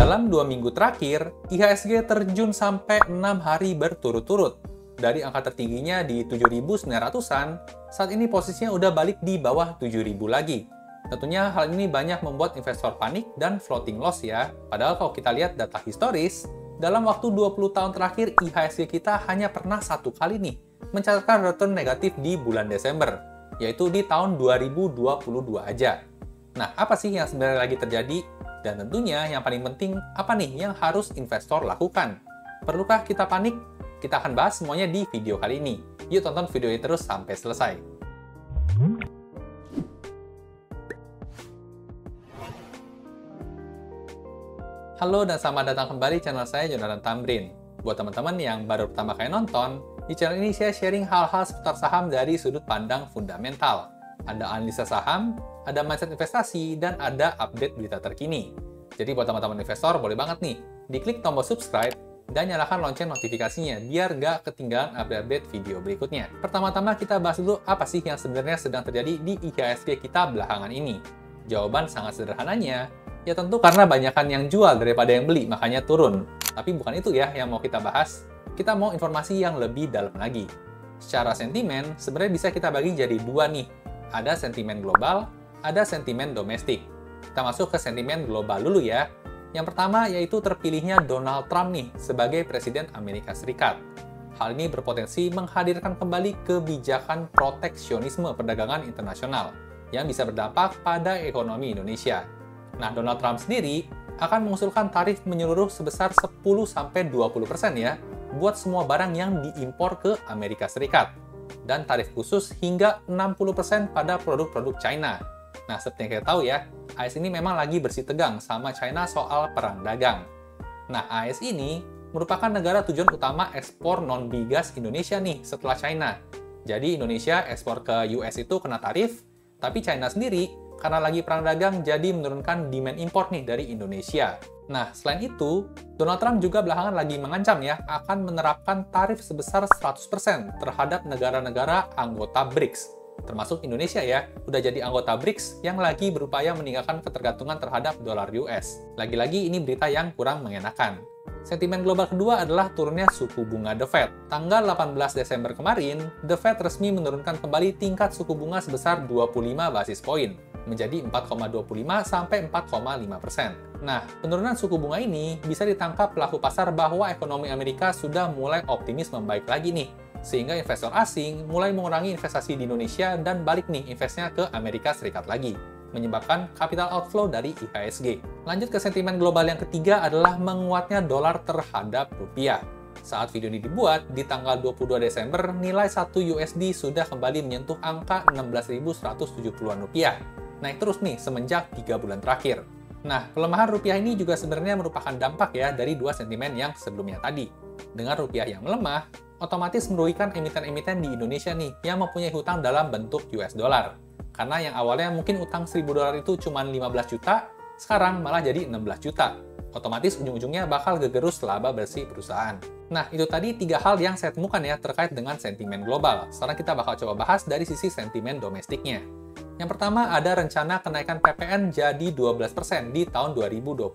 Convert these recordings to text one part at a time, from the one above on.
Dalam 2 minggu terakhir, IHSG terjun sampai 6 hari berturut-turut. Dari angka tertingginya di 7.900-an, saat ini posisinya udah balik di bawah 7.000 lagi. Tentunya hal ini banyak membuat investor panik dan floating loss ya. Padahal kalau kita lihat data historis, dalam waktu 20 tahun terakhir IHSG kita hanya pernah 1 kali nih mencatatkan return negatif di bulan Desember, yaitu di tahun 2022 aja. Nah, apa sih yang sebenarnya lagi terjadi? Dan tentunya yang paling penting, apa nih yang harus investor lakukan? Perlukah kita panik? Kita akan bahas semuanya di video kali ini. Yuk tonton video ini terus sampai selesai. Halo dan selamat datang kembali di channel saya, Jonathan Tamrin. Buat teman-teman yang baru pertama kali nonton, di channel ini saya sharing hal-hal seputar saham dari sudut pandang fundamental. Ada analisa saham, ada mindset investasi, dan ada update berita terkini. Jadi buat teman-teman investor, boleh banget nih, diklik tombol subscribe dan nyalakan lonceng notifikasinya biar nggak ketinggalan update-update video berikutnya. Pertama-tama kita bahas dulu apa sih yang sebenarnya sedang terjadi di IHSG kita belakangan ini. Jawaban sangat sederhananya, ya tentu karena banyakan yang jual daripada yang beli, makanya turun. Tapi bukan itu ya yang mau kita bahas. Kita mau informasi yang lebih dalam lagi. Secara sentimen, sebenarnya bisa kita bagi jadi dua nih. Ada sentimen global, ada sentimen domestik. Kita masuk ke sentimen global dulu ya. Yang pertama yaitu terpilihnya Donald Trump nih sebagai Presiden Amerika Serikat. Hal ini berpotensi menghadirkan kembali kebijakan proteksionisme perdagangan internasional yang bisa berdampak pada ekonomi Indonesia. Nah, Donald Trump sendiri akan mengusulkan tarif menyeluruh sebesar 10-20% ya buat semua barang yang diimpor ke Amerika Serikat. Dan tarif khusus hingga 60% pada produk-produk China. Nah, seperti yang kita tahu ya, AS ini memang lagi bersih tegang sama China soal perang dagang. Nah, AS ini merupakan negara tujuan utama ekspor non-migas Indonesia nih setelah China. Jadi Indonesia ekspor ke US itu kena tarif, tapi China sendiri karena lagi perang dagang jadi menurunkan demand impor nih dari Indonesia. Nah, selain itu, Donald Trump juga belakangan lagi mengancam ya akan menerapkan tarif sebesar 100% terhadap negara-negara anggota BRICS. Termasuk Indonesia ya, udah jadi anggota BRICS yang lagi berupaya meninggalkan ketergantungan terhadap dolar US. Lagi-lagi ini berita yang kurang mengenakan. Sentimen global kedua adalah turunnya suku bunga The Fed. Tanggal 18 Desember kemarin, The Fed resmi menurunkan kembali tingkat suku bunga sebesar 25 basis poin, menjadi 4,25 sampai 4,5%. Nah, penurunan suku bunga ini bisa ditangkap pelaku pasar bahwa ekonomi Amerika sudah mulai optimis membaik lagi nih, sehingga investor asing mulai mengurangi investasi di Indonesia dan balik nih investasinya ke Amerika Serikat lagi, menyebabkan capital outflow dari IHSG. Lanjut ke sentimen global yang ketiga adalah menguatnya dolar terhadap rupiah. Saat video ini dibuat, di tanggal 22 Desember, nilai 1 USD sudah kembali menyentuh angka 16.170-an rupiah. Naik terus nih semenjak 3 bulan terakhir. Nah, pelemahan rupiah ini juga sebenarnya merupakan dampak ya dari dua sentimen yang sebelumnya tadi. Dengan rupiah yang melemah, otomatis merugikan emiten-emiten di Indonesia nih yang mempunyai hutang dalam bentuk US dollar. Karena yang awalnya mungkin utang 1.000 dolar itu cuma 15 juta, sekarang malah jadi 16 juta. Otomatis ujung-ujungnya bakal gegerus laba bersih perusahaan. Nah, itu tadi 3 hal yang saya temukan ya terkait dengan sentimen global. Sekarang kita bakal coba bahas dari sisi sentimen domestiknya. Yang pertama, ada rencana kenaikan PPN jadi 12% di tahun 2025.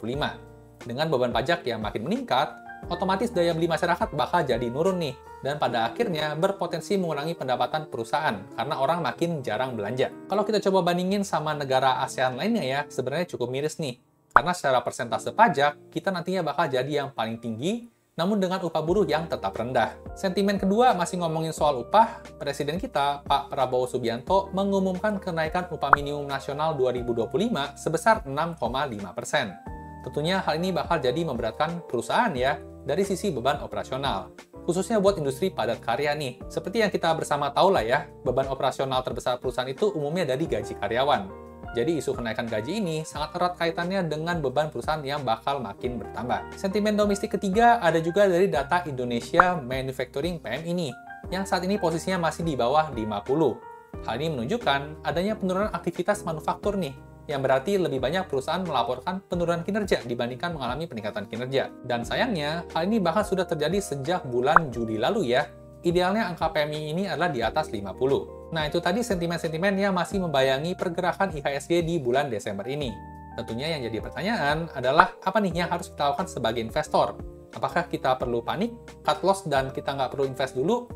Dengan beban pajak yang makin meningkat, otomatis daya beli masyarakat bakal jadi nurun nih, dan pada akhirnya berpotensi mengurangi pendapatan perusahaan karena orang makin jarang belanja. Kalau kita coba bandingin sama negara ASEAN lainnya ya, sebenarnya cukup miris nih. Karena secara persentase pajak, kita nantinya bakal jadi yang paling tinggi, namun dengan upah buruh yang tetap rendah. Sentimen kedua masih ngomongin soal upah, Presiden kita, Pak Prabowo Subianto, mengumumkan kenaikan upah minimum nasional 2025 sebesar 6,5%. Tentunya hal ini bakal jadi memberatkan perusahaan ya, dari sisi beban operasional. Khususnya buat industri padat karya nih. Seperti yang kita bersama tahu lah ya, beban operasional terbesar perusahaan itu umumnya dari gaji karyawan. Jadi isu kenaikan gaji ini sangat erat kaitannya dengan beban perusahaan yang bakal makin bertambah. Sentimen domestik ketiga ada juga dari data Indonesia Manufacturing PMI ini, yang saat ini posisinya masih di bawah 50. Hal ini menunjukkan adanya penurunan aktivitas manufaktur nih, yang berarti lebih banyak perusahaan melaporkan penurunan kinerja dibandingkan mengalami peningkatan kinerja. Dan sayangnya, hal ini bahkan sudah terjadi sejak bulan Juli lalu ya. Idealnya angka PMI ini adalah di atas 50. Nah, itu tadi sentimen-sentimen yang masih membayangi pergerakan IHSG di bulan Desember ini. Tentunya yang jadi pertanyaan adalah apa nih yang harus kita lakukan sebagai investor? Apakah kita perlu panik, cut loss, dan kita nggak perlu invest dulu?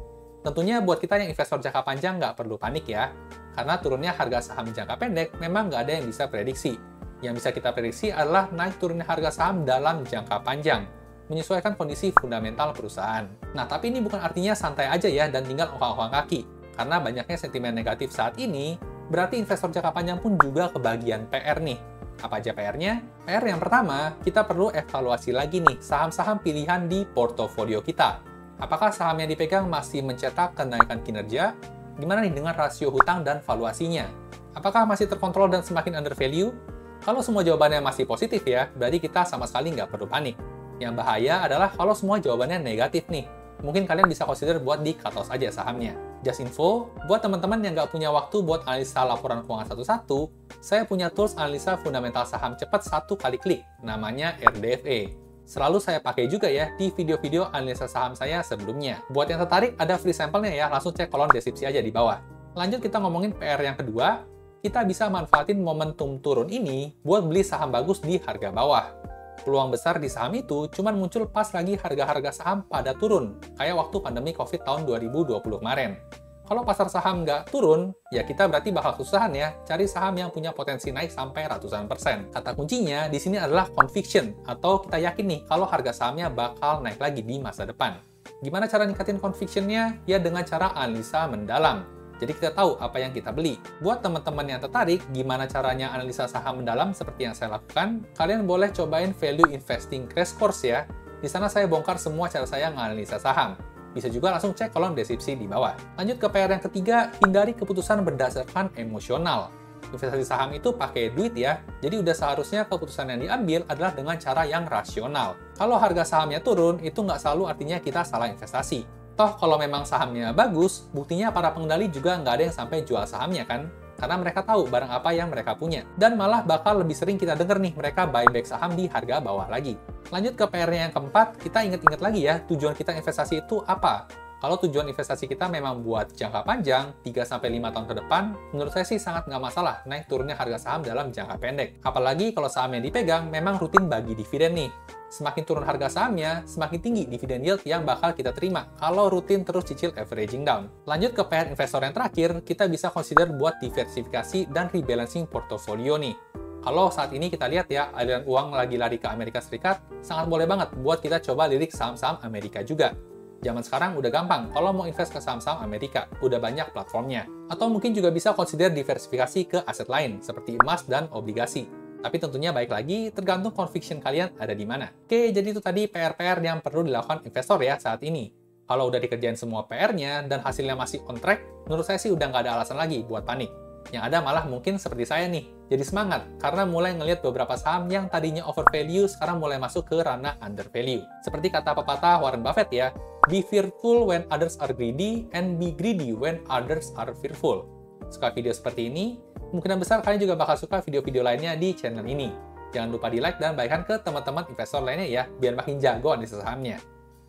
Tentunya buat kita yang investor jangka panjang nggak perlu panik ya, karena turunnya harga saham jangka pendek memang nggak ada yang bisa prediksi. Yang bisa kita prediksi adalah naik turunnya harga saham dalam jangka panjang, menyesuaikan kondisi fundamental perusahaan. Nah, tapi ini bukan artinya santai aja ya dan tinggal ongkang-ongkang kaki. Karena banyaknya sentimen negatif saat ini, berarti investor jangka panjang pun juga kebagian PR nih. Apa aja PR-nya? PR yang pertama, kita perlu evaluasi lagi nih saham-saham pilihan di portofolio kita. Apakah saham yang dipegang masih mencetak kenaikan kinerja? Gimana nih dengan rasio hutang dan valuasinya? Apakah masih terkontrol dan semakin undervalue? Kalau semua jawabannya masih positif ya, berarti kita sama sekali nggak perlu panik. Yang bahaya adalah kalau semua jawabannya negatif nih. Mungkin kalian bisa consider buat di cut loss aja sahamnya. Just info, buat teman-teman yang nggak punya waktu buat analisa laporan keuangan satu-satu, saya punya tools analisa fundamental saham cepat satu kali klik, namanya RDFA. Selalu saya pakai juga ya di video-video analisa saham saya sebelumnya. Buat yang tertarik, ada free sampelnya ya, langsung cek kolom deskripsi aja di bawah. Lanjut kita ngomongin PR yang kedua, kita bisa manfaatin momentum turun ini buat beli saham bagus di harga bawah. Peluang besar di saham itu cuman muncul pas lagi harga-harga saham pada turun, kayak waktu pandemi COVID tahun 2020 kemarin. Kalau pasar saham nggak turun, ya kita berarti bakal kesusahan ya cari saham yang punya potensi naik sampai ratusan %. Kata kuncinya di sini adalah conviction, atau kita yakin nih kalau harga sahamnya bakal naik lagi di masa depan. Gimana cara ningkatin conviction-nya? Ya dengan cara analisa mendalam. Jadi kita tahu apa yang kita beli. Buat teman-teman yang tertarik, gimana caranya analisa saham mendalam seperti yang saya lakukan, kalian boleh cobain Value Investing Crash Course ya. Di sana saya bongkar semua cara saya menganalisa saham. Bisa juga langsung cek kolom deskripsi di bawah. Lanjut ke PR yang ketiga, hindari keputusan berdasarkan emosional. Investasi saham itu pakai duit ya, jadi udah seharusnya keputusan yang diambil adalah dengan cara yang rasional. Kalau harga sahamnya turun, itu nggak selalu artinya kita salah investasi. Toh kalau memang sahamnya bagus, buktinya para pengendali juga nggak ada yang sampai jual sahamnya kan? Karena mereka tahu barang apa yang mereka punya. Dan malah bakal lebih sering kita denger nih mereka buyback saham di harga bawah lagi. Lanjut ke PR-nya yang keempat, kita inget-inget lagi ya, tujuan kita investasi itu apa? Kalau tujuan investasi kita memang buat jangka panjang, 3-5 tahun ke depan, menurut saya sih sangat nggak masalah naik turunnya harga saham dalam jangka pendek. Apalagi kalau saham yang dipegang memang rutin bagi dividen nih. Semakin turun harga sahamnya, semakin tinggi dividen yield yang bakal kita terima kalau rutin terus cicil averaging down. Lanjut ke PR investor yang terakhir, kita bisa consider buat diversifikasi dan rebalancing portofolio nih. Kalau saat ini kita lihat ya, aliran uang lagi lari ke Amerika Serikat, sangat boleh banget buat kita coba lirik saham-saham Amerika juga. Zaman sekarang udah gampang, kalau mau invest ke saham-saham Amerika, udah banyak platformnya. Atau mungkin juga bisa consider diversifikasi ke aset lain, seperti emas dan obligasi. Tapi tentunya baik lagi, tergantung conviction kalian ada di mana. Oke, jadi itu tadi PR-PR yang perlu dilakukan investor ya saat ini. Kalau udah dikerjain semua PR-nya dan hasilnya masih on track, menurut saya sih udah nggak ada alasan lagi buat panik. Yang ada malah mungkin seperti saya nih, jadi semangat karena mulai ngelihat beberapa saham yang tadinya overvalue sekarang mulai masuk ke ranah undervalue. Seperti kata pepatah Warren Buffett ya, be fearful when others are greedy and be greedy when others are fearful. Suka video seperti ini? Kemungkinan besar kalian juga bakal suka video-video lainnya di channel ini. Jangan lupa di like dan bagikan ke teman-teman investor lainnya ya, biar makin jago analisa sahamnya.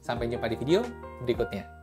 Sampai jumpa di video berikutnya.